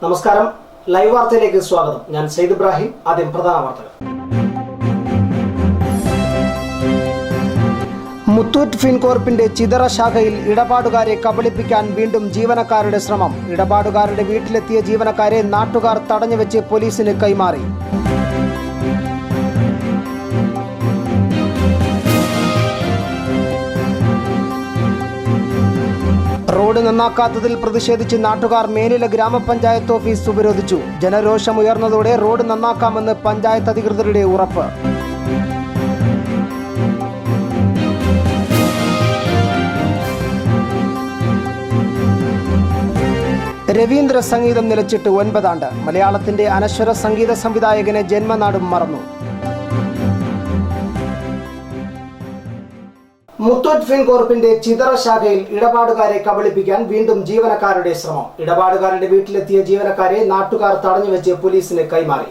നമസ്കാരം, ലൈവ് വാർത്തയിലേക്ക് സ്വാഗതം. ഞാൻ സയ്യിദ് ഇബ്രാഹിം. ആദ്യം പ്രധാന വാർത്തകൾ. മുത്തൂറ്റ് ഫിൻകോർപ്പിന്റെ ചിതറ ശാഖയിൽ ഇടപാടുകാരെ കബളിപ്പിക്കാൻ വീണ്ടും ജീവനക്കാരുടെ ശ്രമം. ഇടപാടുകാരുടെ വീട്ടിലെത്തിയ ജീവനക്കാരെ നാട്ടുകാർ തടഞ്ഞുവെച്ച് പോലീസിന് കൈമാറി. റോഡ് നന്നാക്കാത്തതിൽ പ്രതിഷേധിച്ച് നാട്ടുകാർ മേലില ഗ്രാമപഞ്ചായത്ത് ഓഫീസ് ഉപരോധിച്ചു. ജനരോഷമുയർന്നതോടെ റോഡ് നന്നാക്കാമെന്ന് പഞ്ചായത്ത് അധികൃതരുടെ ഉറപ്പ്. രവീന്ദ്ര സംഗീതം നിലച്ചിട്ട് 9 ആണ്ട്. മലയാളത്തിന്റെ അനശ്വര സംഗീത സംവിധായകനെ ജന്മനാടും മറന്നു. മുത്തൂറ്റ് ഫിൻകോർപ്പിന്റെ ചിതറ ശാഖയിൽ ഇടപാടുകാരെ കബളിപ്പിക്കാൻ വീണ്ടും ജീവനക്കാരുടെ ശ്രമം. ഇടപാടുകാരുടെ വീട്ടിലെത്തിയ ജീവനക്കാരെ നാട്ടുകാർ തടഞ്ഞുവെച്ച് പോലീസിന് കൈമാറി.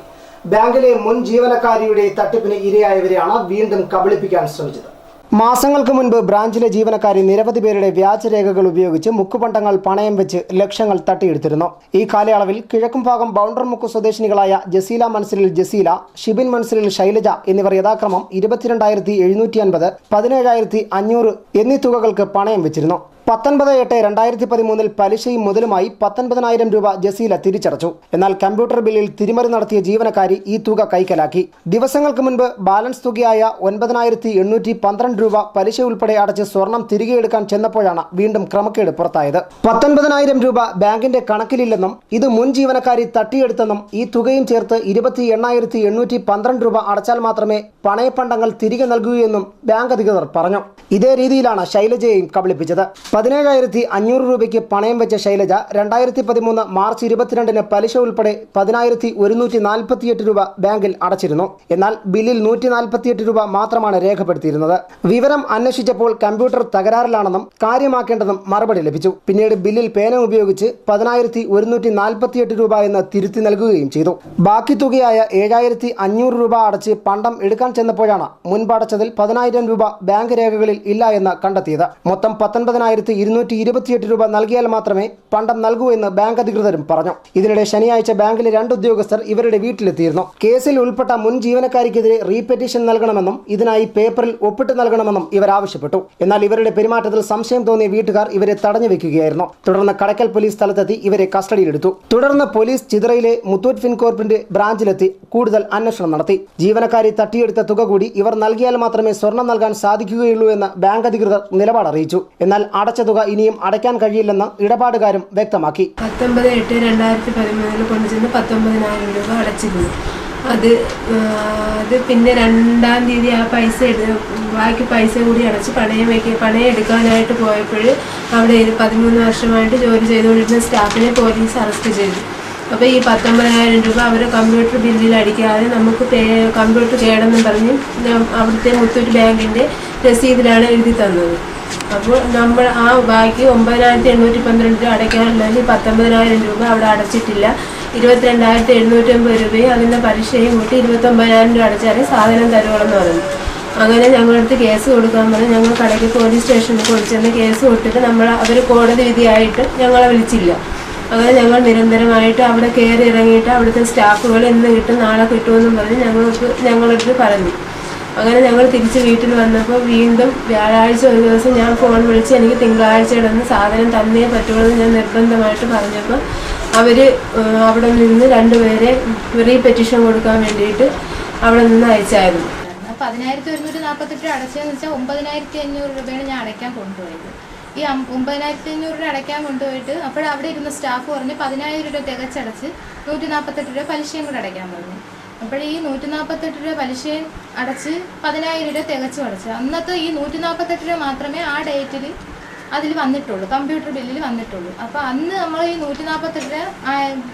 ബാങ്കിലെ മുൻ ജീവനക്കാരിയുടെ തട്ടിപ്പിന് ഇരയായവരെയാണ് വീണ്ടും കബളിപ്പിക്കാൻ ശ്രമിച്ചത്. മാസങ്ങൾക്ക് മുൻപ് ബ്രാഞ്ചിലെ ജീവനക്കാരി നിരവധി പേരുടെ വ്യാജരേഖകൾ ഉപയോഗിച്ച് മുക്കുപണ്ടങ്ങൾ പണയം വെച്ച് ലക്ഷങ്ങൾ തട്ടിയെടുത്തിരുന്നു. ഈ കാലയളവിൽ കിഴക്കുംഭാഗം ബൗണ്ടർമുക്ക് സ്വദേശിനികളായ ജസീല മൻസിലിൽ ജസീല, ഷിബിൻ മൻസിലിൽ ശൈലജ എന്നിവർ യഥാക്രമം 22,750, 17,500 എന്നീ തുകകൾക്ക് പണയം വെച്ചിരുന്നു. 19/8/2013 പലിശയും മുതലുമായി 19,000 രൂപ ജസീല തിരിച്ചടച്ചു. എന്നാൽ കമ്പ്യൂട്ടർ ബില്ലിൽ തിരിമറി നടത്തിയ ജീവനക്കാരി ഈ തുക കൈക്കലാക്കി. ദിവസങ്ങൾക്ക് മുൻപ് ബാലൻസ് തുകയായ 9,812 രൂപ പലിശ ഉൾപ്പെടെ അടച്ച് സ്വർണം തിരികെ എടുക്കാൻ ചെന്നപ്പോഴാണ് വീണ്ടും ക്രമക്കേട് പുറത്തായത്. 19,000 രൂപ ബാങ്കിന്റെ കണക്കിലില്ലെന്നും ഇത് മുൻ ജീവനക്കാരി തട്ടിയെടുത്തെന്നും ഈ തുകയും ചേർത്ത് 28,812 രൂപ അടച്ചാൽ മാത്രമേ പണയപ്പണ്ടങ്ങൾ തിരികെ നൽകുകയെന്നും ബാങ്ക് അധികൃതർ പറഞ്ഞു. ഇതേ രീതിയിലാണ് ശൈലജയെയും കബളിപ്പിച്ചത്. 17,500 രൂപയ്ക്ക് പണയം വെച്ച ശൈലജ 2013 മാർച്ച് 22 പലിശ ഉൾപ്പെടെ 10,148 രൂപ ബാങ്കിൽ അടച്ചിരുന്നു. എന്നാൽ ബില്ലിൽ 148 രൂപ മാത്രമാണ് രേഖപ്പെടുത്തിയിരുന്നത്. വിവരം അന്വേഷിച്ചപ്പോൾ കമ്പ്യൂട്ടർ തകരാറിലാണെന്നും കാര്യമാക്കേണ്ടതും മറുപടി ലഭിച്ചു. പിന്നീട് ബില്ലിൽ പേന ഉപയോഗിച്ച് 10,148 രൂപ എന്ന് തിരുത്തി നൽകുകയും ചെയ്തു. ബാക്കി തുകയായ 7,500 രൂപ അടച്ച് പണ്ടം എടുക്കാൻ ചെന്നപ്പോഴാണ് മുൻപടച്ചതിൽ 10,000 രൂപ ബാങ്ക് രേഖകളിൽ ഇല്ല എന്ന് കണ്ടെത്തിയത്. മൊത്തം 19,228 രൂപ നൽകിയാൽ മാത്രമേ പണ്ടം നൽകൂ എന്ന് ബാങ്ക് അധികൃതരും പറഞ്ഞു. ഇതിനിടെ ശനിയാഴ്ച ബാങ്കിലെ 2 ഉദ്യോഗസ്ഥർ ഇവരുടെ വീട്ടിലെത്തിയിരുന്നു. കേസിൽ ഉൾപ്പെട്ട മുൻ ജീവനക്കാരിക്കെതിരെ റീപെറ്റീഷൻ നൽകണമെന്നും ഇതിനായി പേപ്പറിൽ ഒപ്പിട്ട് നൽകണമെന്നും ഇവർ ആവശ്യപ്പെട്ടു. എന്നാൽ ഇവരുടെ പെരുമാറ്റത്തിൽ സംശയം തോന്നിയ വീട്ടുകാർ ഇവരെ തടഞ്ഞു വെക്കുകയായിരുന്നു. തുടർന്ന് കടയ്ക്കൽ പോലീസ് സ്ഥലത്തെത്തി ഇവരെ കസ്റ്റഡിയിലെടുത്തു. തുടർന്ന് പോലീസ് ചിതറയിലെ മുത്തൂറ്റ് ഫിൻകോർപ്പിന്റെ ബ്രാഞ്ചിലെത്തി കൂടുതൽ അന്വേഷണം നടത്തി. ജീവനക്കാരി തട്ടിയെടുത്ത തുക കൂടി ഇവർ നൽകിയാൽ മാത്രമേ സ്വർണം നൽകാൻ സാധിക്കുകയുള്ളൂ എന്ന് ബാങ്ക് അധികൃതർ നിലപാട് അറിയിച്ചു. എന്നാൽ അടച്ച തുക ഇനിയും അടയ്ക്കാൻ കഴിയില്ലെന്ന് ഇടപാടുകാരും വ്യക്തമാക്കി. 19/8/2013 കൊണ്ടുചെന്ന് 19,000 രൂപ അടച്ചിരുന്നു. അത് പിന്നെ 2-ാം തീയതി ആ പൈസ ബാക്കി പൈസ കൂടി അടച്ച് പണയം എടുക്കാനായിട്ട് പോയപ്പോൾ അവിടെ 13 വർഷമായിട്ട് ജോലി ചെയ്തുകൊണ്ടിരുന്ന സ്റ്റാഫിനെ പോലീസ് അറസ്റ്റ് ചെയ്തു. അപ്പോൾ ഈ 19,000 രൂപ അവരെ കമ്പ്യൂട്ടർ ബില്ലിൽ അടിക്കാതെ നമുക്ക് കമ്പ്യൂട്ടർ കേടെന്നും പറഞ്ഞ് അവിടുത്തെ മുത്തൂറ്റ് ബാങ്കിൻ്റെ രസീതിലാണ് എഴുതി തന്നത്. അപ്പോൾ നമ്മൾ ആ ബാക്കി 9,812 രൂപ അടയ്ക്കാനുണ്ടെങ്കിൽ 19,000 രൂപ അവിടെ അടച്ചിട്ടില്ല. 22,750 രൂപയും അതിൻ്റെ പലിശയും കൂട്ടി 29,000 രൂപ അടച്ചാലേ സാധനം തരുവണമെന്ന് പറഞ്ഞു. അങ്ങനെ ഞങ്ങളടുത്ത് കേസ് കൊടുക്കാൻ പറഞ്ഞ് ഞങ്ങൾ കടയ്ക്ക് പോലീസ് സ്റ്റേഷനിൽ കൊണ്ടുചെന്ന് കേസ് കൊടുത്തിട്ട് അവർ കോടതി വിധിയായിട്ട് ഞങ്ങളെ വിളിച്ചില്ല. അങ്ങനെ ഞങ്ങൾ നിരന്തരമായിട്ട് അവിടെ കയറി ഇറങ്ങിയിട്ട് അവിടുത്തെ സ്റ്റാഫുകൾ ഇന്ന് കിട്ടും നാളെ കിട്ടുമെന്നും പറഞ്ഞ് ഞങ്ങളടുത്ത് പറഞ്ഞു. അങ്ങനെ ഞങ്ങൾ തിരിച്ച് വീട്ടിൽ വന്നപ്പോൾ വീണ്ടും വ്യാഴാഴ്ച ഒരു ദിവസം ഞാൻ ഫോൺ വിളിച്ച് എനിക്ക് തിങ്കളാഴ്ചയുടെ സാധനം തന്നേ പറ്റുള്ളൂ എന്ന് ഞാൻ നിർബന്ധമായിട്ട് പറഞ്ഞപ്പോൾ അവർ അവിടെ നിന്ന് 2 പേരെ റീപെറ്റീഷൻ കൊടുക്കാൻ വേണ്ടിയിട്ട് അവിടെ നിന്ന് അയച്ചായിരുന്നു. 10,148 അടച്ചതെന്ന് വെച്ചാൽ 9,500 രൂപയാണ് ഞാൻ അടയ്ക്കാൻ കൊണ്ടുപോയത്. ഈ 9,500 രൂപ അടയ്ക്കാൻ കൊണ്ടുപോയിട്ട് അവിടെ ഇരുന്ന സ്റ്റാഫ് പറഞ്ഞ് 10,000 രൂപ തികച്ചടച്ച് 148 രൂപ പലിശയും കൂടെ അടയ്ക്കാൻ പറഞ്ഞു. അപ്പോൾ ഈ 148 രൂപ പലിശയും അടച്ച് 10,000 രൂപ തികച്ചും അടച്ച് അന്നത്തെ ഈ 148 രൂപ മാത്രമേ ആ ഡേറ്റിൽ അതിൽ വന്നിട്ടുള്ളൂ, കമ്പ്യൂട്ടർ ബില്ലിൽ വന്നിട്ടുള്ളൂ. അപ്പോൾ അന്ന് നമ്മൾ ഈ 148 രൂപ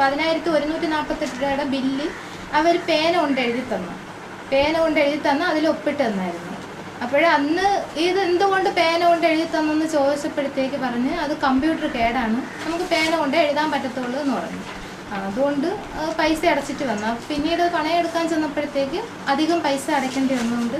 10,148 രൂപയുടെ ബില്ല് അവർ പേന കൊണ്ട് എഴുതി തന്നു അതിൽ ഒപ്പിട്ട് തന്നായിരുന്നു. അന്ന് ഇത് എന്തുകൊണ്ട് പേന കൊണ്ട് എഴുതി തന്നെന്ന് ചോദിച്ചപ്പോഴത്തേക്ക് പറഞ്ഞ് അത് കമ്പ്യൂട്ടർ കേടാണ്, നമുക്ക് പേന കൊണ്ട് എഴുതാൻ പറ്റത്തുള്ളൂ എന്ന് പറഞ്ഞു. അതുകൊണ്ട് പൈസ അടച്ചിട്ട് വന്നു. പിന്നീട് പണയം എടുക്കാൻ ചെന്നപ്പോഴത്തേക്ക് അധികം പൈസ അടയ്ക്കേണ്ടി വന്നുകൊണ്ട്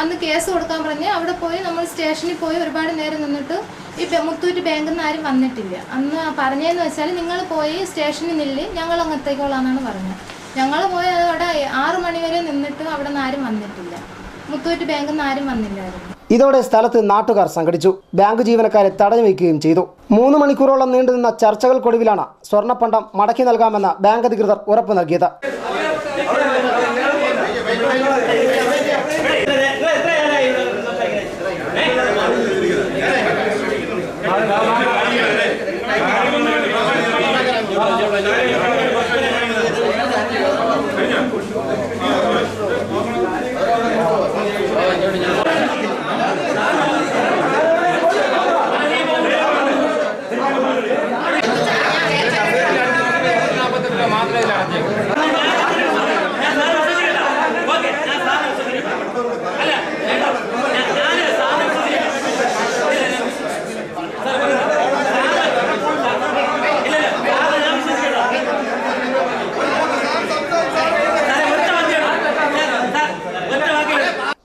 അന്ന് കേസ് കൊടുക്കാൻ പറഞ്ഞ് അവിടെ പോയി നമ്മൾ സ്റ്റേഷനിൽ പോയി ഒരുപാട് നേരം നിന്നിട്ട് ഈ മുത്തൂറ്റ് ബാങ്കിൽ നിന്ന് ആരും വന്നിട്ടില്ല. അന്ന് പറഞ്ഞതെന്ന് വെച്ചാൽ നിങ്ങൾ പോയി സ്റ്റേഷനിൽ നില്ല്, ഞങ്ങൾ അങ്ങത്തേക്കോളാന്നാണ് പറഞ്ഞത്. ഞങ്ങൾ പോയി അവിടെ 6 മണി വരെ നിന്നിട്ടും അവിടെ നിന്ന് ആരും വന്നിട്ടില്ല. മുത്തൂറ്റ് ബാങ്കിൽ നിന്ന് ആരും വന്നില്ലായിരുന്നു. ഇതോടെ സ്ഥലത്ത് നാട്ടുകാർ സംഘടിച്ചു. ബാങ്ക് ജീവനക്കാരെ തടഞ്ഞു വയ്ക്കുകയും ചെയ്തു. 3 മണിക്കൂറോളം നീണ്ടുനിന്ന ചർച്ചകൾക്കൊടുവിലാണ് സ്വർണ്ണപ്പണ്ടം മടക്കി നൽകാമെന്ന് ബാങ്ക് അധികൃതർ ഉറപ്പു നൽകിയത്.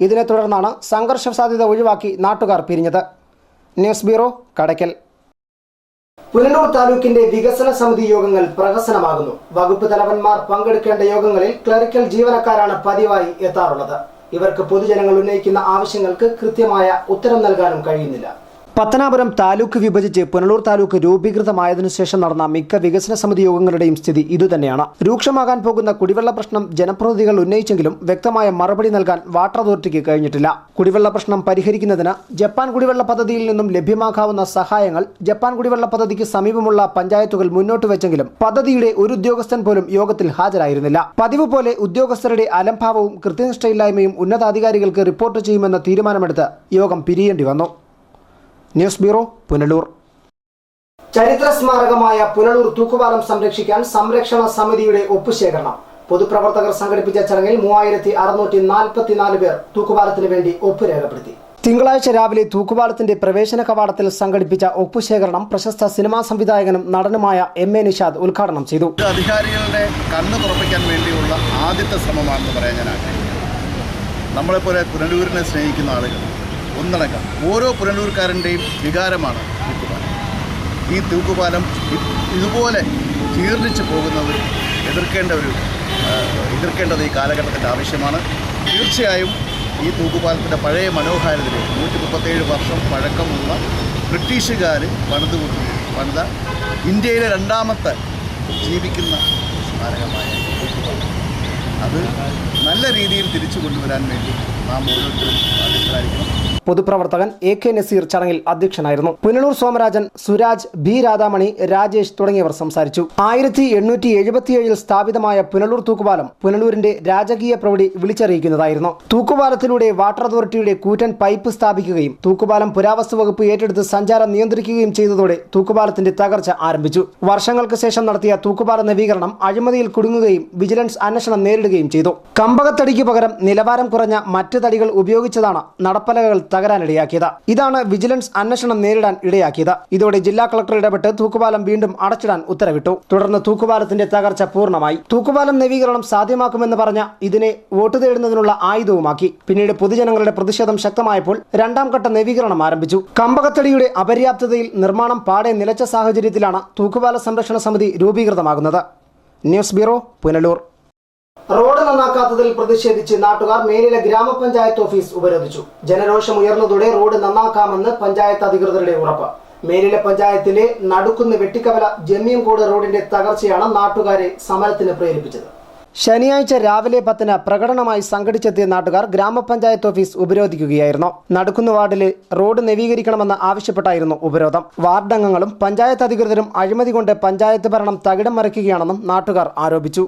ഇതിനെ തുടർന്നാണ് സംഘർഷ സാധ്യത ഒഴിവാക്കി നാട്ടുകാർ പിരിഞ്ഞത്. News bureau, Kadakkal. പുനലൂർ താലൂക്കിന്റെ വികസന സമിതി യോഗങ്ങൾ പ്രഹസനമാകുന്നു. വകുപ്പ് തലവന്മാർ പങ്കെടുക്കേണ്ട യോഗങ്ങളിൽ ക്ലറിക്കൽ ജീവനക്കാരാണ് പതിവായി എത്താറുള്ളത്. ഇവർക്ക് പൊതുജനങ്ങൾ ഉന്നയിക്കുന്ന ആവശ്യങ്ങൾക്ക് കൃത്യമായ ഉത്തരം നൽകാനും കഴിയുന്നില്ല. പത്തനാപുരം താലൂക്ക് വിഭജിച്ച് പുനലൂർ താലൂക്ക് രൂപീകൃതമായതിനു ശേഷം നടന്ന മിക്ക വികസന സമിതി യോഗങ്ങളുടെയും സ്ഥിതി ഇതുതന്നെയാണ്. രൂക്ഷമാകാൻ പോകുന്ന കുടിവെള്ള പ്രശ്നം ജനപ്രതിനിധികൾ ഉന്നയിച്ചെങ്കിലും വ്യക്തമായ മറുപടി നൽകാൻ വാട്ടർ അതോറിറ്റിക്ക് കഴിഞ്ഞിട്ടില്ല. കുടിവെള്ള പ്രശ്നം പരിഹരിക്കുന്നതിന് ജപ്പാൻ കുടിവെള്ള പദ്ധതിയിൽ നിന്നും ലഭ്യമാക്കാവുന്ന സഹായങ്ങൾ ജപ്പാൻ കുടിവെള്ള പദ്ധതിക്ക് സമീപമുള്ള പഞ്ചായത്തുകൾ മുന്നോട്ട് വെച്ചെങ്കിലും പദ്ധതിയുടെ ഒരു ഉദ്യോഗസ്ഥൻ പോലും യോഗത്തിൽ ഹാജരായിരുന്നില്ല. പതിവ് പോലെ ഉദ്യോഗസ്ഥരുടെ അലംഭാവവും കൃത്യനിഷ്ഠയില്ലായ്മയും ഉന്നതാധികാരികൾക്ക് റിപ്പോർട്ട് ചെയ്യുമെന്ന തീരുമാനമെടുത്ത് യോഗം പിരിയേണ്ടി വന്നു. News bureau, Punalur. ചരിത്ര സ്മാരകമായ പുനലൂർ തൂക്കുപാലം സംരക്ഷിക്കാൻ സംരക്ഷണ സമിതിയുടെ ഒപ്പുശേഖരണം. പൊതുപ്രവർത്തകർ സംഘടിപ്പിച്ച ചടങ്ങിൽ 3644 പേർ തൂക്കുപാലത്തിന് വേണ്ടി ഒപ്പ് രേഖപ്പെടുത്തി. തിങ്കളാഴ്ച രാവിലെ തൂക്കുപാലത്തിന്റെ പ്രവേശന കവാടത്തിൽ സംഘടിപ്പിച്ച ഒപ്പുശേഖരണം പ്രശസ്ത സിനിമാ സംവിധായകനും നടനുമായ MA നിഷാദ് ഉദ്ഘാടനം ചെയ്തു. അധികാരികളുടെ കണ്ണ് തുറപ്പിക്കാൻ വേണ്ടിയുള്ള ആദ്യത്തെ ശ്രമമാണെന്ന് പറയാൻ ഞാൻ ആഗ്രഹിക്കുന്നു. നമ്മളെപ്പോലെ പുനലൂരിനെ സ്നേഹിക്കുന്ന ആളുകൾ ഒന്നടങ്കം ഓരോ പുനലൂർക്കാരൻ്റെയും വികാരമാണ് തൂക്കുപാലം. ഈ തൂക്കുപാലം ഇതുപോലെ ജീർണിച്ച് പോകുന്നത് എതിർക്കേണ്ടത് ഈ കാലഘട്ടത്തിൻ്റെ ആവശ്യമാണ്. തീർച്ചയായും ഈ തൂക്കുപാലത്തിൻ്റെ പഴയ മനോഹാരിതയിൽ 137 വർഷം പഴക്കമുള്ള ബ്രിട്ടീഷുകാർ പണിത ഇന്ത്യയിലെ 2ാമത്തെ ജീവിക്കുന്ന സ്മാരകമായ തൂക്കുപാലം അത് നല്ല രീതിയിൽ തിരിച്ചു കൊണ്ടുവരാൻ വേണ്ടി നാം ഓരോരുത്തരും ബാധ്യസ്ഥരായിരിക്കണം. പൊതുപ്രവർത്തകൻ AK നസീർ ചടങ്ങിൽ അധ്യക്ഷനായിരുന്നു. പുനലൂർ സോമരാജൻ, സുരാജ്, B രാധാമണി, രാജേഷ് തുടങ്ങിയവർ സംസാരിച്ചു. 1877 സ്ഥാപിതമായ പുനലൂർ തൂക്കുപാലം പുനലൂരിന്റെ രാജകീയ പ്രൗഢി വിളിച്ചറിയിക്കുന്നതായിരുന്നു. തൂക്കുപാലത്തിലൂടെ വാട്ടർ അതോറിറ്റിയുടെ കൂറ്റൻ പൈപ്പ് സ്ഥാപിക്കുകയും തൂക്കുപാലം പുരാവസ്തു വകുപ്പ് ഏറ്റെടുത്ത് സഞ്ചാരം നിയന്ത്രിക്കുകയും ചെയ്തതോടെ തൂക്കുപാലത്തിന്റെ തകർച്ച ആരംഭിച്ചു. വർഷങ്ങൾക്ക് ശേഷം നടത്തിയ തൂക്കുപാല നവീകരണം അഴിമതിയിൽ കുടുങ്ങുകയും വിജിലൻസ് അന്വേഷണം നേരിടുകയും ചെയ്തു. കമ്പകത്തടിക്ക് പകരം നിലവാരം കുറഞ്ഞ മറ്റ് തടികൾ ഉപയോഗിച്ചതാണ് നടപ്പലകൾ തകരാനിടയാക്കിയത്. ഇതാണ് വിജിലൻസ് അന്വേഷണം നേരിടാൻ ഇടയാക്കിയത്. ഇതോടെ ജില്ലാ കളക്ടർ ഇടപെട്ട് തൂക്കുപാലം വീണ്ടും അടച്ചിടാൻ ഉത്തരവിട്ടു. തുടർന്ന് തൂക്കുപാലത്തിന്റെ തകർച്ച പൂർണ്ണമായി. തൂക്കുപാലം നവീകരണം സാധ്യമാക്കുമെന്ന് പറഞ്ഞ ഇതിനെ വോട്ട് തേടുന്നതിനുള്ള ആയുധവുമാക്കി. പിന്നീട് പൊതുജനങ്ങളുടെ പ്രതിഷേധം ശക്തമായപ്പോൾ 2ാം ഘട്ട നവീകരണം ആരംഭിച്ചു. കമ്പകത്തടിയുടെ അപര്യാപ്തതയിൽ നിർമ്മാണം പാടെ നിലച്ച സാഹചര്യത്തിലാണ് തൂക്കുപാല സംരക്ഷണ സമിതി രൂപീകൃതമാകുന്നത്. News bureau, Punalur. റോഡ് നന്നാക്കാത്തതിൽ പ്രതിഷേധിച്ച് നാട്ടുകാർ മേലിലെ ഗ്രാമപഞ്ചായത്ത് ഓഫീസ് ഉപരോധിച്ചു. ജനരോഷം ഉയർന്നതോടെ റോഡ് നന്നാക്കാമെന്ന് പഞ്ചായത്ത് അധികൃതരുടെ ഉറപ്പ്. മേലിലെ പഞ്ചായത്തിലെ നടുക്കുന്ന് വെട്ടിക്കവല ജമ്മിയംകോട് റോഡിന്റെ തകർച്ചയാണ് നാട്ടുകാരെ സമരത്തിന് പ്രേരിപ്പിച്ചത്. ശനിയാഴ്ച രാവിലെ 10-ന് പ്രകടനമായി സംഘടിച്ചെത്തിയ നാട്ടുകാർ ഗ്രാമപഞ്ചായത്ത് ഓഫീസ് ഉപരോധിക്കുകയായിരുന്നു. നടുക്കുന്ന് വാർഡിലെ റോഡ് നവീകരിക്കണമെന്ന് ആവശ്യപ്പെട്ടായിരുന്നു ഉപരോധം. വാർഡ് അംഗങ്ങളും പഞ്ചായത്ത് അധികൃതരും അഴിമതി കൊണ്ട് പഞ്ചായത്ത് ഭരണം തകിടം മറിക്കുകയാണെന്നും നാട്ടുകാർ ആരോപിച്ചു.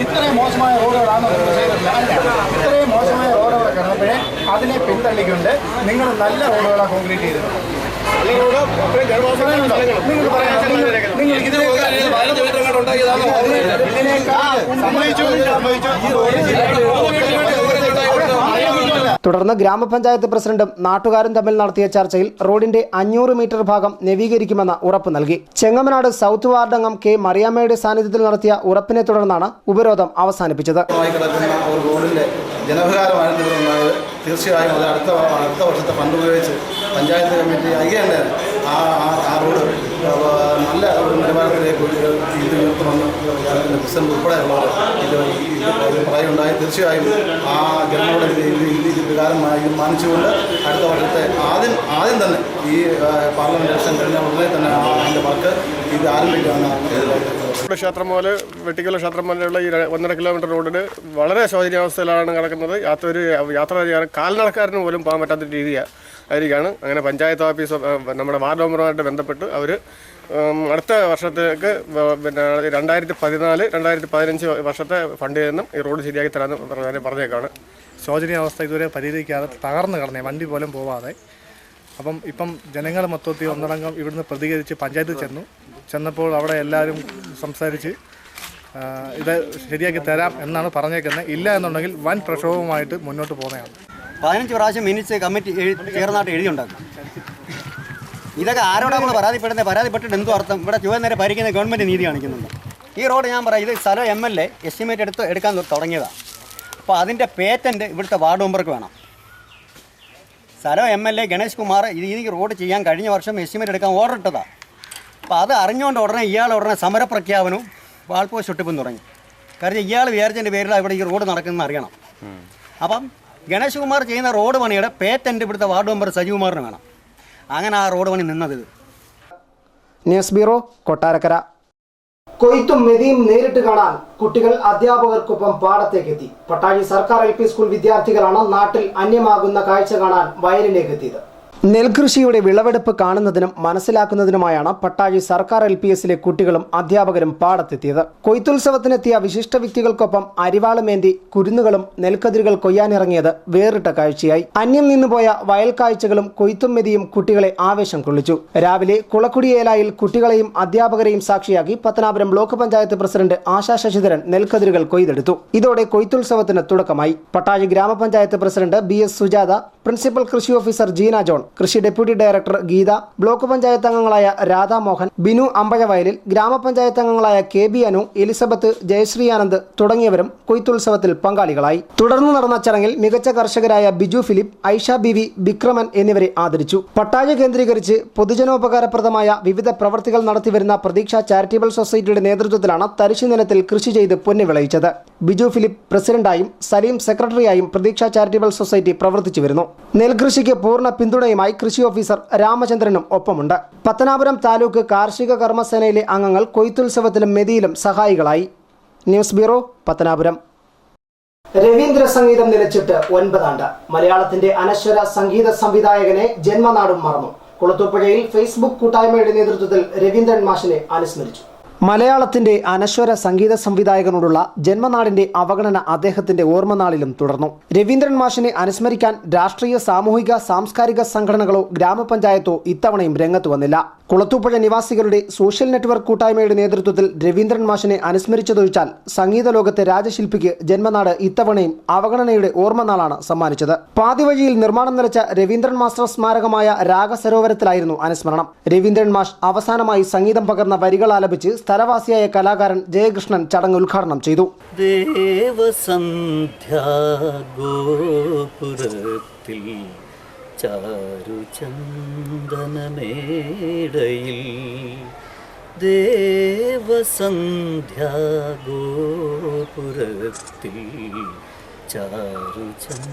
ഇത്രയും മോശമായ റോഡുകളാണ് ഇത്രയും മോശമായ റോഡുകൾ കിടന്നപ്പോഴേ അതിനെ പിന്തള്ളിക്കൊണ്ട് നിങ്ങൾ നല്ല റോഡുകളാണ് കോൺക്രീറ്റ് ചെയ്തത്. ഇതിനേക്കാൾ തുടർന്ന് ഗ്രാമപഞ്ചായത്ത് പ്രസിഡന്റും നാട്ടുകാരും തമ്മിൽ നടത്തിയ ചർച്ചയിൽ റോഡിന്റെ 500 മീറ്റർ ഭാഗം നവീകരിക്കുമെന്ന ഉറപ്പ് നൽകി. ചെങ്ങമനാട് സൗത്ത് വാർഡ് അംഗം കെ മറിയാമ്മയുടെ സാന്നിധ്യത്തിൽ നടത്തിയ ഉറപ്പിനെ തുടർന്നാണ് ഉപരോധം അവസാനിപ്പിച്ചത്. ജനവികാരമായിരുന്നുണ്ടായത് തീർച്ചയായും അത് അടുത്ത വർഷത്തെ ഫണ്ട് ഉപയോഗിച്ച് പഞ്ചായത്ത് കമ്മിറ്റി ഐക്യമുണ്ടായിരുന്നു ആ റോഡ് നല്ല ഒരു നിലവാരത്തിലേക്ക് ഇത് നിർത്തുമെന്ന് പ്രസിഡന്റ് ഉൾപ്പെടെയുള്ളവർ ഇത് പറയുണ്ടായി. തീർച്ചയായും ആ ജനങ്ങളുടെ വികാരം മാനിച്ചുകൊണ്ട് അടുത്ത വർഷത്തെ ആദ്യം തന്നെ ഈ പാർലമെന്റ് ഇലക്ഷൻ കഴിഞ്ഞ ഉടനെ തന്നെ അതിൻ്റെ വർക്ക് ഇത് ആരംഭിക്കാമെന്നാണ്. ക്ഷേത്രം മുതൽ വെട്ടിക്കൽ ക്ഷേത്രം പോലെയുള്ള ഈ 1.5 കിലോമീറ്റർ റോഡിന് വളരെ ശോചനീയാവസ്ഥയിലാണ് കിടക്കുന്നത്. യാത്ര ചെയ്യാൻ കാൽനടക്കാരന് പോലും പോകാൻ പറ്റാത്ത രീതിയായിരിക്കുകയാണ്. അങ്ങനെ പഞ്ചായത്ത് ഓഫീസ് നമ്മുടെ വാർഡ് മെമ്പറുമായിട്ട് ബന്ധപ്പെട്ട് അവർ അടുത്ത വർഷത്തേക്ക് പിന്നെ 2014-2015 വർഷത്തെ ഫണ്ടിൽ നിന്നും ഈ റോഡ് ശരിയാക്കി തരാമെന്ന് പറഞ്ഞേക്കാണ്. ശോചനീയാവസ്ഥ ഇതുവരെ പരിഹരിക്കാതെ തകർന്നു കിടന്നേ, വണ്ടി പോലും പോവാതെ. ഇപ്പം ജനങ്ങൾ മൊത്തത്തിൽ ഒന്നടങ്കം ഇവിടുന്ന് പ്രതികരിച്ച് പഞ്ചായത്തിൽ ചെന്നപ്പോൾ അവിടെ എല്ലാവരും സംസാരിച്ച് ഇത് ശരിയാക്കി തരാം എന്നാണ് പറഞ്ഞേക്കുന്നത്. ഇല്ല എന്നുണ്ടെങ്കിൽ വൻ പ്രക്ഷോഭവുമായിട്ട് മുന്നോട്ട് പോകുന്നതാണ്. 15 പ്രാവശ്യം മിനിറ്റ്സ് കമ്മിറ്റി ചേർന്നായിട്ട് എഴുതിയുണ്ടാക്കും. ഇതൊക്കെ ആരോടാണ് നമ്മൾ പരാതിപ്പെട്ടിട്ട് എന്തോ അർത്ഥം? ഇവിടെ ചുവന്നേരെ ഭരിക്കുന്ന ഗവൺമെൻറ് നീതി കാണിക്കുന്നുണ്ട്. ഈ റോഡ് ഞാൻ പറയാം, ഇത് സ്ഥലം MLA എസ്റ്റിമേറ്റ് എടുക്കാൻ തുടങ്ങിയതാണ്. അപ്പോൾ അതിൻ്റെ പേറ്റൻറ്റ് ഇവിടുത്തെ വാർഡ് മെമ്പർക്ക് വേണം. സ്ഥലം MLA ഗണേഷ് കുമാർ ഈ റോഡ് ചെയ്യാൻ കഴിഞ്ഞ വർഷം എസ്റ്റിമേറ്റ് എടുക്കാൻ ഓർഡർ ഇട്ടതാണ്. അപ്പോൾ അത് അറിഞ്ഞുകൊണ്ട് ഉടനെ സമരപ്രഖ്യാപനവും വാൾപോസ്റ്റ് ഒട്ടിപ്പും തുടങ്ങി. കാരണം ഇയാൾ വിചാരിച്ചതിൻ്റെ പേരിലാണ് ഇവിടെ ഈ റോഡ് നടക്കുന്നതെന്ന് അറിയണം. അപ്പം ഗണേഷ് കുമാർ ചെയ്യുന്ന റോഡ് പണിയുടെ പേറ്റൻറ്റ് ഇവിടുത്തെ വാർഡ് മെമ്പർ സജികുമാറിന് വേണം. അങ്ങനെ ആ റോഡ് പണി നിന്നത്. News bureau, Kottarakkara. കൊയ്ത്തും മെതിയും നേരിട്ട് കാണാൻ കുട്ടികൾ അധ്യാപകർക്കൊപ്പം പാടത്തേക്കെത്തി. പട്ടാഴി സർക്കാർ LP സ്കൂൾ വിദ്യാർത്ഥികളാണ് നാട്ടിൽ അന്യമാകുന്ന കാഴ്ച കാണാൻ വയലിലേക്ക് എത്തിയത്. നെൽകൃഷിയുടെ വിളവെടുപ്പ് കാണുന്നതിനും മനസ്സിലാക്കുന്നതിനുമായാണ് പട്ടാഴി സർക്കാർ LPSലെ കുട്ടികളും അധ്യാപകരും പാടത്തെത്തിയത്. കൊയ്ത്തുത്സവത്തിനെത്തിയ വിശിഷ്ട വ്യക്തികൾക്കൊപ്പം അരിവാളുമേന്തി കുരുന്നുകളും നെൽക്കതിരുകൾ കൊയ്യാനിറങ്ങിയത് വേറിട്ട കാഴ്ചയായി. അന്യം നിന്നുപോയ വയൽ കാഴ്ചകളും കൊയ്ത്തും മെതിയും കുട്ടികളെ ആവേശം കൊള്ളിച്ചു. രാവിലെ കുളക്കുടിയേലായിൽ കുട്ടികളെയും അധ്യാപകരെയും സാക്ഷിയാക്കി പത്തനാപുരം ബ്ലോക്ക് പഞ്ചായത്ത് പ്രസിഡന്റ് ആശാ ശശിധരൻ നെൽക്കതിരുകൾ കൊയ്തെടുത്തു. ഇതോടെ കൊയ്ത്തുത്സവത്തിന് തുടക്കമായി. പട്ടാഴി ഗ്രാമപഞ്ചായത്ത് പ്രസിഡന്റ് BS സുജാത, പ്രിൻസിപ്പൽ കൃഷി ഓഫീസർ ജീന ജോൺ, കൃഷി deputy director Geetha, block panchayat അംഗങ്ങളായ രാധാമോഹൻ, ബിനു അമ്പഴവയലിൽ, ഗ്രാമപഞ്ചായത്ത് അംഗങ്ങളായ KB അനു, എലിസബത്ത്, ജയശ്രീ ആനന്ദ് തുടങ്ങിയവരും കൊയ്ത്തുത്സവത്തിൽ പങ്കാളികളായി. തുടർന്ന് നടന്ന ചടങ്ങിൽ മികച്ച കർഷകരായ ബിജു ഫിലിപ്പ്, ഐഷ ബിവി, വിക്രമൻ എന്നിവരെ ആദരിച്ചു. പട്ടാഴി കേന്ദ്രീകരിച്ച് പൊതുജനോപകാരപ്രദമായ വിവിധ പ്രവർത്തികൾ നടത്തിവരുന്ന പ്രതീക്ഷ ചാരിറ്റബിൾ സൊസൈറ്റിയുടെ നേതൃത്വത്തിലാണ് തരിശു നിലത്തിൽ കൃഷി ചെയ്ത് പൊന്നു വിളയിച്ചത്. ബിജു ഫിലിപ്പ് പ്രസിഡന്റായും സലീം സെക്രട്ടറിയായും പ്രതീക്ഷ ചാരിറ്റബിൾ സൊസൈറ്റി പ്രവർത്തിച്ചു വരുന്നു. നെൽകൃഷിക്ക് പൂർണ്ണ പിന്തുണയുമായി കൃഷി ഓഫീസർ രാമചന്ദ്രനും ഒപ്പമുണ്ട്. പത്തനാപുരം താലൂക്ക് കാർഷിക കർമ്മസേനയിലെ അംഗങ്ങൾ കൊയ്ത്തുത്സവത്തിലും മെതിയിലും സഹായികളായി. News bureau, Pathanapuram. രവീന്ദ്ര സംഗീതം നിലച്ചിട്ട് 9 ആണ്ട്. മലയാളത്തിന്റെ അനശ്വര സംഗീത സംവിധായകനെ ജന്മനാടും മറന്നു. കുളത്തൂപ്പുഴയിൽ ഫേസ്ബുക്ക് കൂട്ടായ്മയുടെ നേതൃത്വത്തിൽ രവീന്ദ്രൻ മാഷിനെ അനുസ്മരിച്ചു. മലയാളത്തിന്റെ അനശ്വര സംഗീത സംവിധായകനോടുള്ള ജന്മനാടിന്റെ അവഗണന അദ്ദേഹത്തിന്റെ ഓർമ്മനാളിലും തുടർന്നു. രവീന്ദ്രൻ മാഷിനെ അനുസ്മരിക്കാൻ രാഷ്ട്രീയ, സാമൂഹിക, സാംസ്കാരിക സംഘടനകളോ ഗ്രാമപഞ്ചായത്തോ ഇത്തവണയും രംഗത്ത് വന്നില്ല. കുളത്തൂപ്പുഴ നിവാസികളുടെ സോഷ്യൽ നെറ്റ്വർക്ക് കൂട്ടായ്മയുടെ നേതൃത്വത്തിൽ രവീന്ദ്രൻ മാഷിനെ അനുസ്മരിച്ചതൊഴിച്ചാൽ സംഗീത ലോകത്തെ രാജശില്പിക്ക് ജന്മനാട് ഇത്തവണയും അവഗണനയുടെ ഓർമ്മനാളാണ് സമ്മാനിച്ചത്. പാതിവഴിയിൽ നിർമ്മാണം നിലച്ച രവീന്ദ്രൻ മാസ്റ്റർ സ്മാരകമായ രാഗസരോവരത്തിലായിരുന്നു അനുസ്മരണം. രവീന്ദ്രൻ മാഷ് അവസാനമായി സംഗീതം പകർന്ന വരികൾ ആലപിച്ച് സ്ഥലവാസിയായ കലാകാരൻ ജയകൃഷ്ണൻ ചടങ്ങ് ഉദ്ഘാടനം ചെയ്തു. ചാരുചന്ദനമേടയിൽ ദേവസന്ധ്യാഗോപുരത്തിൽ ചാരുചന്ദനമേടയിൽ.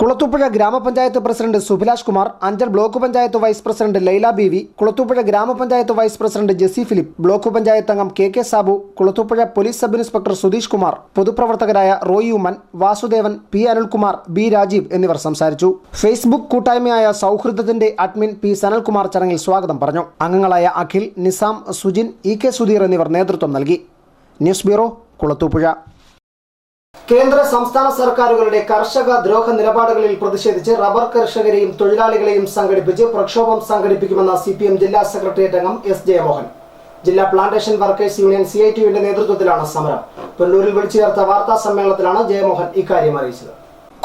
Kulathupuzha grama panchayat president Subhilash Kumar, Anchal block panchayat vice president Laila Beevi, Kulathupuzha grama panchayat vice president Jessy Philip, block panchayat അംഗം KK Sabu, Kulathupuzha police sub inspector Sudheesh Kumar, പൊതുപ്രവർത്തകരായ റോയി ഉമ്മൻ, വാസുദേവൻ, P അനിൽകുമാർ, B രാജീവ് എന്നിവർ സംസാരിച്ചു. ഫേസ്ബുക്ക് കൂട്ടായ്മയായ സൗഹൃദത്തിന്റെ അഡ്മിൻ P സനൽകുമാർ ചടങ്ങിൽ സ്വാഗതം പറഞ്ഞു. അംഗങ്ങളായ അഖിൽ, നിസാം, സുജിൻ, EK സുധീർ എന്നിവർ നേതൃത്വം നൽകി. News bureau, Kulathupuzha. കേന്ദ്ര സംസ്ഥാന സർക്കാരുകളുടെ കർഷക ദ്രോഹ നിലപാടുകളിൽ പ്രതിഷേധിച്ച് റബ്ബർ കർഷകരെയും തൊഴിലാളികളെയും സംഘടിപ്പിച്ച് പ്രക്ഷോഭം സംഘടിപ്പിക്കുമെന്ന CPM ജില്ലാ സെക്രട്ടേറിയറ്റ് അംഗം S ജയമോഹൻ. ജില്ലാ പ്ലാന്റേഷൻ വർക്കേഴ്സ് യൂണിയൻ CITUവിന്റെ നേതൃത്വത്തിലാണ് സമരം. പുനലൂരിൽ വിളിച്ചു ചേർത്ത വാർത്താ സമ്മേളനത്തിലാണ് ജയമോഹൻ ഇക്കാര്യം അറിയിച്ചത്.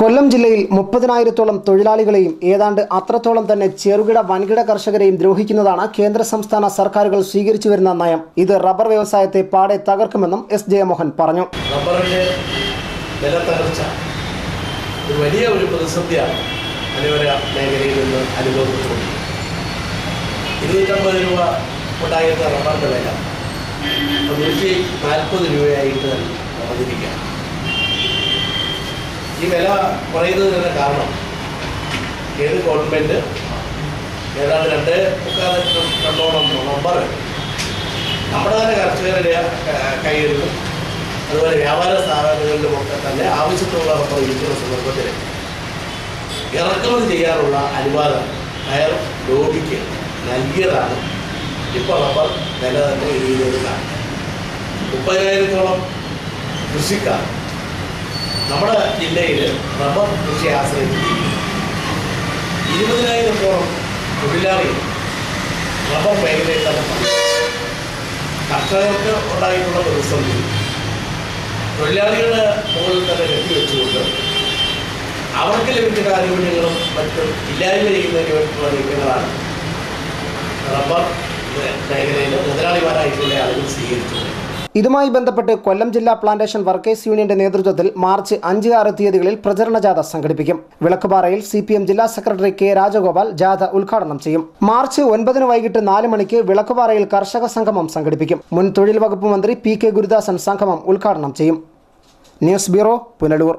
കൊല്ലം ജില്ലയിൽ 30,000-ഓളം തൊഴിലാളികളെയും ഏതാണ്ട് അത്രത്തോളം തന്നെ ചെറുകിട വൻകിട കർഷകരെയും ദ്രോഹിക്കുന്നതാണ് കേന്ദ്ര സംസ്ഥാന സർക്കാരുകൾ സ്വീകരിച്ചു വരുന്ന നയം. ഇത് റബ്ബർ വ്യവസായത്തെ പാടെ തകർക്കുമെന്നും S. ജയമോഹൻ പറഞ്ഞു. റബ്ബറിന്റെ വില തകർച്ച ഒരു വലിയ പ്രതിസന്ധിയാണ് മലയോര മേഖലയിൽ നിന്ന് അനുഭവപ്പെടുന്നത്. 250 രൂപ ഉണ്ടായിരുന്ന റബ്ബറിന്റെ വില 140 രൂപയായിട്ട് വർദ്ധിപ്പിക്കാം. ഈ വില കുറയുന്നതിന് കാരണം കേന്ദ്ര ഗവൺമെൻറ് ഏതാണ്ട് 2.25 ടണ്ണോളം റബ്ബർ നമ്മുടെ തന്നെ കർഷകരുടെ കയ്യിലും അതുപോലെ വ്യാപാര സ്ഥാപനങ്ങളിലുമൊക്കെ തന്നെ ആവശ്യത്തിനുള്ള റബ്ബർ ഇരിക്കുന്ന സന്ദർഭത്തിൽ ഇറക്കുമതി ചെയ്യാനുള്ള അനുവാദം കയർ ലോബിക്ക് നൽകിയതാണ് ഇപ്പോൾ റബ്ബർ വില തന്നെ ഇടിയുന്നതിലാണ്. 30,000-ഓളം കൃഷിക്കാർ നമ്മുടെ ജില്ലയിൽ റബ്ബർ കൃഷി ആശ്രയിച്ചിരിക്കുന്നു. 20,000-ഓളം തൊഴിലാളികൾ റബ്ബർ മേഖലയിൽ തന്നെ കർഷകർക്ക് ഉണ്ടായിട്ടുള്ള പ്രതിസന്ധി തൊഴിലാളികളുടെ മുകളിൽ തന്നെ കെട്ടിവെച്ചുകൊണ്ട് അവർക്ക് ലഭിക്കുന്ന ആനുകൂല്യങ്ങളും മറ്റും ഇല്ലായ്മ ചെയ്യുന്നതിന് വേണ്ടിയിട്ടുള്ള നീക്കങ്ങളാണ് റബ്ബർ മേഖലയിൽ മുതലാളിമാരായിട്ടുള്ള ആളുകൾ സ്വീകരിച്ചത്. ഇതുമായി ബന്ധപ്പെട്ട് കൊല്ലം ജില്ലാ പ്ലാന്റേഷൻ വർക്കേഴ്സ് യൂണിയന്റെ നേതൃത്വത്തിൽ മാർച്ച് 5, 6 തീയതികളിൽ പ്രചരണ ജാഥ സംഘടിപ്പിക്കും. വിളക്കുപാറയിൽ CPM ജില്ലാ സെക്രട്ടറി K. രാജഗോപാൽ ജാഥ ഉദ്ഘാടനം ചെയ്യും. മാർച്ച് 9 വൈകിട്ട് 4 മണിക്ക് വിളക്കുപാറയിൽ കർഷക സംഗമം സംഘടിപ്പിക്കും. മുൻ തൊഴിൽ വകുപ്പ് മന്ത്രി P. K. ഗുരുദാസൻ സംഗമം ഉദ്ഘാടനം ചെയ്യും. News bureau, Punalur.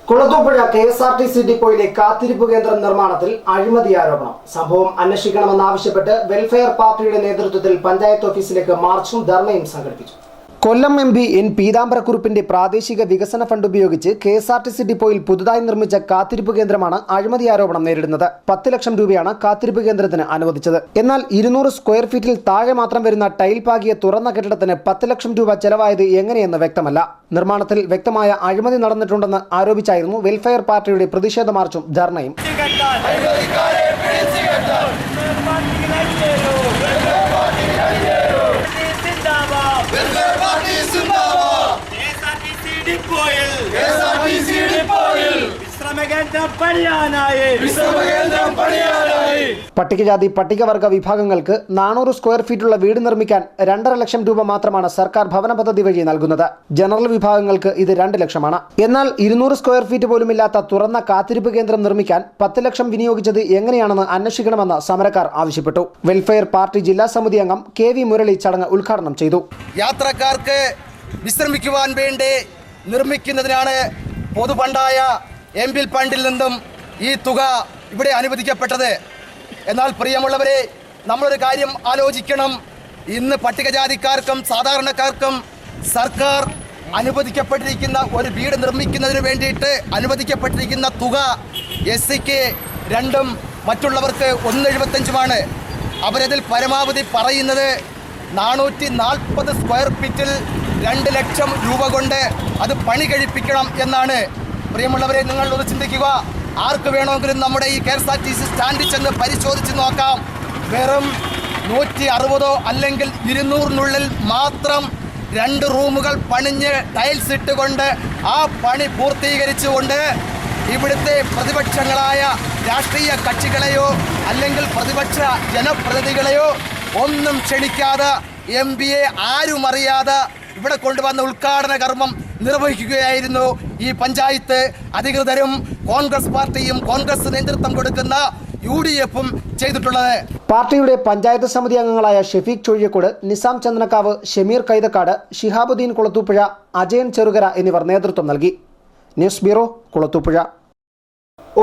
Kulathupuzha KSRTC ഡിപ്പോയിലെ കാത്തിരിപ്പ് കേന്ദ്രം നിർമ്മാണത്തിൽ അഴിമതി ആരോപണം. സംഭവം അന്വേഷിക്കണമെന്നാവശ്യപ്പെട്ട് വെൽഫെയർ പാർട്ടിയുടെ നേതൃത്വത്തിൽ പഞ്ചായത്ത് ഓഫീസിലേക്ക് മാർച്ചും ധർണയും സംഘടിപ്പിച്ചു. കൊല്ലം MP N. പീതാംബരക്കുറുപ്പിന്റെ പ്രാദേശിക വികസന ഫണ്ട് ഉപയോഗിച്ച് KSRTC ഡിപ്പോയിൽ പുതുതായി നിർമ്മിച്ച കാത്തിരിപ്പ് കേന്ദ്രമാണ് അഴിമതി ആരോപണം നേരിടുന്നത്. 10 ലക്ഷം രൂപയാണ് കാത്തിരിപ്പ് കേന്ദ്രത്തിന് അനുവദിച്ചത്. എന്നാൽ 200 സ്ക്വയർ ഫീറ്റിൽ താഴെ മാത്രം വരുന്ന ടൈൽ പാകിയ തുറന്ന കെട്ടിടത്തിന് 10 ലക്ഷം രൂപ ചെലവായത് എങ്ങനെയെന്ന് വ്യക്തമല്ല. നിർമ്മാണത്തിൽ വ്യക്തമായ അഴിമതി നടന്നിട്ടുണ്ടെന്ന് ആരോപിച്ചായിരുന്നു വെൽഫെയർ പാർട്ടിയുടെ പ്രതിഷേധ മാർച്ചും ധർണയും. പട്ടികജാതി പട്ടികവർഗ വിഭാഗങ്ങൾക്ക് 400 സ്ക്വയർ ഫീറ്റുള്ള വീട് നിർമ്മിക്കാൻ 2.5 ലക്ഷം രൂപ മാത്രമാണ് സർക്കാർ ഭവന പദ്ധതി വഴി നൽകുന്നത്. ജനറൽ വിഭാഗങ്ങൾക്ക് ഇത് 2 ലക്ഷമാണ്. എന്നാൽ 200 സ്ക്വയർ ഫീറ്റ് പോലുമില്ലാത്ത തുറന്ന കാത്തിരിപ്പ് കേന്ദ്രം നിർമ്മിക്കാൻ 10 ലക്ഷം വിനിയോഗിച്ചത് എങ്ങനെയാണെന്ന് അന്വേഷിക്കണമെന്ന് സമരക്കാർ ആവശ്യപ്പെട്ടു. വെൽഫെയർ പാർട്ടി ജില്ലാ സമിതി അംഗം KV മുരളി ചടങ്ങ് ഉദ്ഘാടനം ചെയ്തു. യാത്രക്കാർക്ക് വിശ്രമിക്കുവാൻ വേണ്ടി നിർമ്മിക്കുന്നതിനാണ് പൊതുഫണ്ടായ എംപിൽ ഫണ്ടിൽ നിന്നും ഈ തുക ഇവിടെ അനുവദിക്കപ്പെട്ടത്. എന്നാൽ പ്രിയമുള്ളവരെ, നമ്മളൊരു കാര്യം ആലോചിക്കണം. ഇന്ന് പട്ടികജാതിക്കാർക്കും സാധാരണക്കാർക്കും സർക്കാർ അനുവദിക്കപ്പെട്ടിരിക്കുന്ന ഒരു വീട് നിർമ്മിക്കുന്നതിന് വേണ്ടിയിട്ട് അനുവദിക്കപ്പെട്ടിരിക്കുന്ന തുക SCക്ക് 2ഉം മറ്റുള്ളവർക്ക് 1.75-മാണ്. അവരതിൽ പരമാവധി പറയുന്നത് 440 സ്ക്വയർ ഫീറ്റിൽ 2 ലക്ഷം രൂപ കൊണ്ട് അത് പണി കഴിപ്പിക്കണം എന്നാണ്. പ്രിയമുള്ളവരെ, നിങ്ങൾ ഒന്ന് ചിന്തിക്കുക. ആർക്ക് വേണമെങ്കിലും നമ്മുടെ ഈ KSRTC സ്റ്റാൻഡിൽ ചെന്ന് പരിശോധിച്ച് നോക്കാം. വെറും 160 അല്ലെങ്കിൽ 200-നുള്ളിൽ മാത്രം 2 റൂമുകൾ പണിഞ്ഞ് ടൈൽസ് ഇട്ടുകൊണ്ട് ആ പണി പൂർത്തീകരിച്ചുകൊണ്ട് ഇവിടുത്തെ പ്രതിപക്ഷങ്ങളായ രാഷ്ട്രീയ കക്ഷികളെയോ അല്ലെങ്കിൽ പ്രതിപക്ഷ ജനപ്രതിനിധികളെയോ ഒന്നും ക്ഷണിക്കാതെ MPയെ ആരും അറിയാതെ ഇവിടെ കൊണ്ടുവന്ന ഉദ്ഘാടന കർമ്മം നിർവഹിക്കുകയായിരുന്നു ഈ പഞ്ചായത്ത് അധികൃതരും കോൺഗ്രസ് പാർട്ടിയും കോൺഗ്രസ് നേതൃത്വം കൊടുക്കുന്ന UDFും ചെയ്തിട്ടുള്ളത്. പാർട്ടിയുടെ പഞ്ചായത്ത് സമിതി അംഗങ്ങളായ ഷെഫീഖ് ചൊഴിയക്കോട്, നിസാം ചന്ദനക്കാവ്, ഷമീർ കൈതക്കാട്, ഷിഹാബുദ്ദീൻ കുളത്തൂപ്പുഴ, അജയൻ ചെറുകര എന്നിവർ നേതൃത്വം നൽകി. News bureau, Kulathupuzha.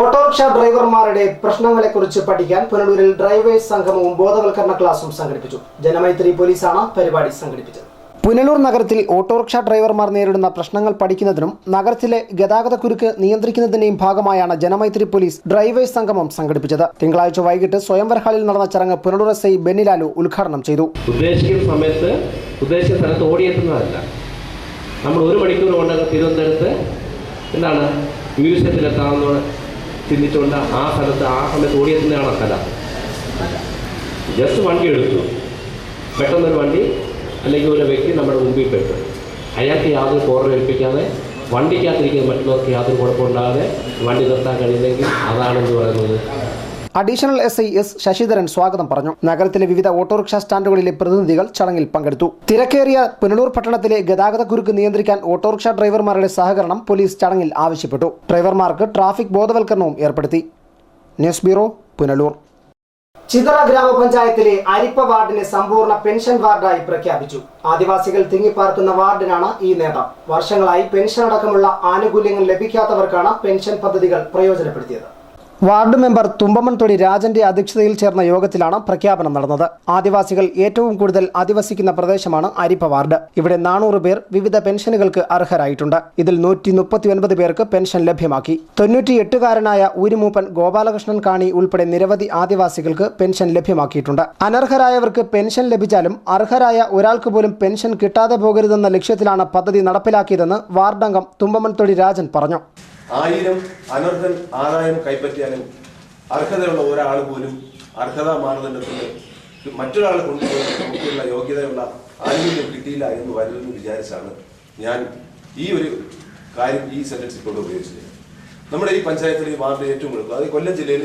ഓട്ടോറിക്ഷ ഡ്രൈവർമാരുടെ പ്രശ്നങ്ങളെക്കുറിച്ച് പഠിക്കാൻ പുനലൂരിൽ ഡ്രൈവേഴ്സ് സംഗമവും ബോധവൽക്കരണ ക്ലാസും സംഘടിപ്പിച്ചു. ജനമൈത്രി പോലീസാണ് പരിപാടി സംഘടിപ്പിച്ചത്. പുനലൂർ നഗരത്തിൽ ഓട്ടോറിക്ഷ ഡ്രൈവർമാർ നേരിടുന്ന പ്രശ്നങ്ങൾ പഠിക്കുന്നതിനും നഗരത്തിലെ ഗതാഗതക്കുരുക്ക് നിയന്ത്രിക്കുന്നതിന്റെയും ഭാഗമായാണ് ജനമൈത്രി പോലീസ് ഡ്രൈവേഴ്സ് സംഗമം സംഘടിപ്പിച്ചത്. തിങ്കളാഴ്ച വൈകിട്ട് സ്വയംവര ഹാളിൽ നടന്ന ചടങ്ങ് പുനലൂർ SI ബെന്നിലാലു ഉദ്ഘാടനം ചെയ്തു. ഉദ്ദേശിക്കുന്ന സമയത്ത് ഉദ്ദേശിച്ച സ്ഥലത്ത് ഓടിയെത്തുന്നതല്ല. നമ്മൾ 1 മണിക്കൂർ കൊണ്ട് തിരുവനന്തപുരത്ത് എന്താണ് മ്യൂസിയത്തിലെത്താമെന്ന് ചിന്തിച്ചുകൊണ്ട് ആ സമയത്ത് ഓടിയെത്തുന്നതാണ് സ്ഥലം. ജസ്റ്റ് വണ്ടി എടുത്തു, പെട്ടെന്നൊരു വണ്ടി അല്ലെങ്കിൽ ഒരു വ്യക്തി നമ്മുടെ മുമ്പിൽ പെട്ടു. അയാൾക്ക് യാതൊരു കോർണർ ഏൽപ്പിക്കാതെ വണ്ടിക്കകത്തിരിക്കുന്ന മറ്റുള്ളവർക്ക് യാതൊരു കുഴപ്പമുണ്ടാകാതെ വണ്ടി നിർത്താൻ കഴിയുന്നെങ്കിൽ അതാണെന്ന് പറയുന്നത്. അഡീഷണൽ SI S ശശിധരൻ സ്വാഗതം പറഞ്ഞു. നഗരത്തിലെ വിവിധ ഓട്ടോറിക്ഷ സ്റ്റാൻഡുകളിലെ പ്രതിനിധികൾ ചടങ്ങിൽ പങ്കെടുത്തു. തിരക്കേറിയ പുനലൂർ പട്ടണത്തിലെ ഗതാഗതക്കുരുക്ക് നിയന്ത്രിക്കാൻ ഓട്ടോറിക്ഷ ഡ്രൈവർമാരുടെ സഹകരണം പോലീസ് ചടങ്ങിൽ ആവശ്യപ്പെട്ടു. ഡ്രൈവർമാർക്ക് ട്രാഫിക് ബോധവൽക്കരണവും ഏർപ്പെടുത്തി. News bureau, Punalur. ചിതറ ഗ്രാമപഞ്ചായത്തിലെ അരിപ്പ വാർഡിനെ സമ്പൂർണ്ണ പെൻഷൻ വാർഡായി പ്രഖ്യാപിച്ചു. ആദിവാസികൾ തിങ്ങിപ്പാർക്കുന്ന വാർഡിനാണ് ഈ നേട്ടം. വർഷങ്ങളായി പെൻഷൻ അടക്കമുള്ള ആനുകൂല്യങ്ങൾ ലഭിക്കാത്തവർക്കാണ് പെൻഷൻ പദ്ധതികൾ പ്രയോജനപ്പെടുത്തിയത്. വാർഡ് മെമ്പർ തുമ്പമൺതൊടി രാജന്റെ അധ്യക്ഷതയിൽ ചേർന്ന യോഗത്തിലാണ് പ്രഖ്യാപനം നടന്നത്. ആദിവാസികൾ ഏറ്റവും കൂടുതൽ അധിവസിക്കുന്ന പ്രദേശമാണ് അരിപ്പ വാർഡ്. ഇവിടെ 400 പേർ വിവിധ പെൻഷനുകൾക്ക് അർഹരായിട്ടുണ്ട്. ഇതിൽ 139 പേർക്ക് പെൻഷൻ ലഭ്യമാക്കി. 98-കാരനായ ഊരുമൂപ്പൻ ഗോപാലകൃഷ്ണൻ കാണി ഉൾപ്പെടെ നിരവധി ആദിവാസികൾക്ക് പെൻഷൻ ലഭ്യമാക്കിയിട്ടുണ്ട്. അനർഹരായവർക്ക് പെൻഷൻ ലഭിച്ചാലും അർഹരായ ഒരാൾക്ക് പോലും പെൻഷൻ കിട്ടാതെ പോകരുതെന്ന ലക്ഷ്യത്തിലാണ് പദ്ധതി നടപ്പിലാക്കിയതെന്ന് വാർഡംഗം തുമ്പമൺതൊടി രാജൻ പറഞ്ഞു. 1000 അനർഹൻ ആദായം കൈപ്പറ്റിയാലും അർഹതയുള്ള ഒരാൾ പോലും അർഹതാ മാനദണ്ഡത്തിന് മറ്റൊരാൾ കൊണ്ടുപോയി നമുക്കുള്ള യോഗ്യതയുള്ള ആനുകൂല്യം കിട്ടിയില്ല എന്ന് വരുമെന്ന് വിചാരിച്ചാണ് ഞാൻ ഈ ഒരു കാര്യം ഈ സെന്റൻസിൽ കൊണ്ട് ഉപയോഗിച്ചത്. നമ്മുടെ ഈ പഞ്ചായത്തിൽ ഈ വാർഡ് ഏറ്റവും കൂടുതൽ, അത് കൊല്ലം ജില്ലയിൽ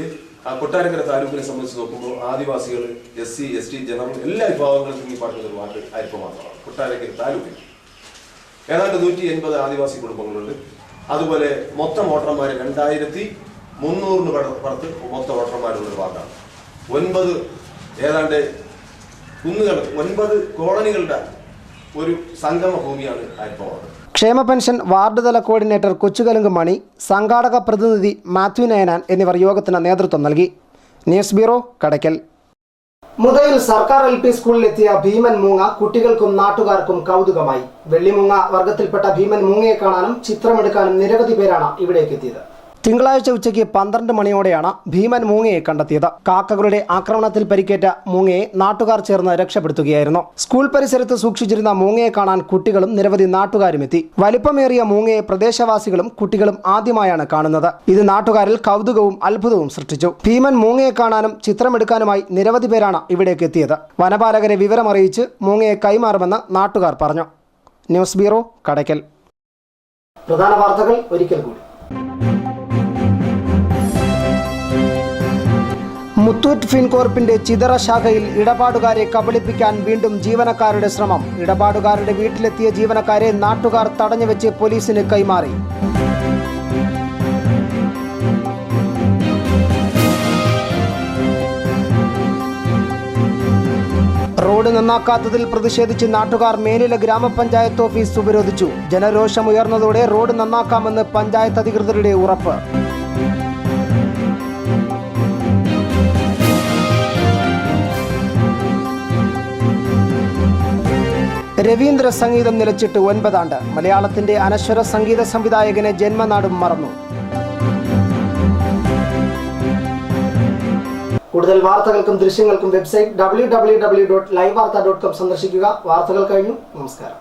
കൊട്ടാരക്കര താലൂക്കിനെ സംബന്ധിച്ച് നോക്കുമ്പോൾ ആദിവാസികൾ, SC ST ജനറൽ എല്ലാ വിഭാഗങ്ങളും തിങ്ങിപ്പാർക്കുന്ന ഒരു വാർഡ് അരിപ്പ മാത്രമാണ്. കൊട്ടാരക്കര താലൂക്കിൽ ഏതാണ്ട് 180 ആദിവാസി കുടുംബങ്ങളുണ്ട്. അതുപോലെ മൊത്തം വോട്ടർമാർ 2300 പുറത്ത് മൊത്തം വോട്ടർമാരുള്ള വാർഡാണ്. 9 ഏതാണ്ട് കുന്നുകൾ, 9 കോളനികളുടെ ഒരു സംഗമ ഭൂമിയാണ് അരിപ്പ വാർഡ്. ക്ഷേമ പെൻഷൻ വാർഡ് തല കോർഡിനേറ്റർ കൊച്ചുകലുങ്ക് മണി, സംഘാടക പ്രതിനിധി മാത്യു നയനാൻ എന്നിവർ യോഗത്തിന് നേതൃത്വം നൽകി. News bureau, Kadakkal. മുതയിൽ സർക്കാർ LP സ്കൂളിലെത്തിയ ഭീമൻ മൂങ്ങ കുട്ടികൾക്കും നാട്ടുകാർക്കും കൗതുകമായി. വെള്ളിമൂങ്ങ വർഗത്തിൽപ്പെട്ട ഭീമൻ മൂങ്ങയെ കാണാനും ചിത്രമെടുക്കാനും നിരവധി പേരാണ് ഇവിടേക്ക് എത്തിയത്. തിങ്കളാഴ്ച ഉച്ചയ്ക്ക് 12 മണിയോടെയാണ് ഭീമൻ മൂങ്ങയെ കണ്ടെത്തിയത്. കാക്കകളുടെ ആക്രമണത്തിൽ പരിക്കേറ്റ മൂങ്ങയെ നാട്ടുകാർ ചേർന്ന് രക്ഷപ്പെടുത്തുകയായിരുന്നു. സ്കൂൾ പരിസരത്ത് സൂക്ഷിച്ചിരുന്ന മൂങ്ങയെ കാണാൻ കുട്ടികളും നിരവധി നാട്ടുകാരും എത്തി. വലിപ്പമേറിയ മൂങ്ങയെ പ്രദേശവാസികളും കുട്ടികളും ആദ്യമായാണ് കാണുന്നത്. ഇത് നാട്ടുകാരിൽ കൗതുകവും അത്ഭുതവും സൃഷ്ടിച്ചു. ഭീമൻ മൂങ്ങയെ കാണാനും ചിത്രമെടുക്കാനുമായി നിരവധി പേരാണ് ഇവിടേക്ക് എത്തിയത്. വനപാലകരെ വിവരമറിയിച്ച് മൂങ്ങയെ കൈമാറുമെന്ന് നാട്ടുകാർ പറഞ്ഞു. News bureau, Kadakkal. പ്രധാന വാർത്തകൾ ഒരിക്കൽ കൂടി. മുത്തൂറ്റ് ഫിൻകോർപ്പിന്റെ ചിതറ ശാഖയിൽ ഇടപാടുകാരെ കബളിപ്പിക്കാൻ വീണ്ടും ജീവനക്കാരുടെ ശ്രമം. ഇടപാടുകാരുടെ വീട്ടിലെത്തിയ ജീവനക്കാരെ നാട്ടുകാർ തടഞ്ഞുവെച്ച് പോലീസിന് കൈമാറി. റോഡ് നന്നാക്കാത്തതിൽ പ്രതിഷേധിച്ച് നാട്ടുകാർ മേലില ഗ്രാമപഞ്ചായത്ത് ഓഫീസ് ഉപരോധിച്ചു. ജനരോഷമുയർന്നതോടെ റോഡ് നന്നാക്കാമെന്ന് പഞ്ചായത്ത് അധികൃതരുടെ ഉറപ്പ്. രവീന്ദ്ര സംഗീതം നിലച്ചിട്ട് 9 ആണ്ട്. മലയാളത്തിന്റെ അനശ്വര സംഗീത സംവിധായകനെ ജന്മനാടും മറന്നു. കൂടുതൽ വാർത്തകൾക്കും ദൃശ്യങ്ങൾക്കും വെബ്സൈറ്റ് www.livevarta.com സന്ദർശിക്കുക. വാർത്തകൾ കഴിഞ്ഞു. നമസ്കാരം.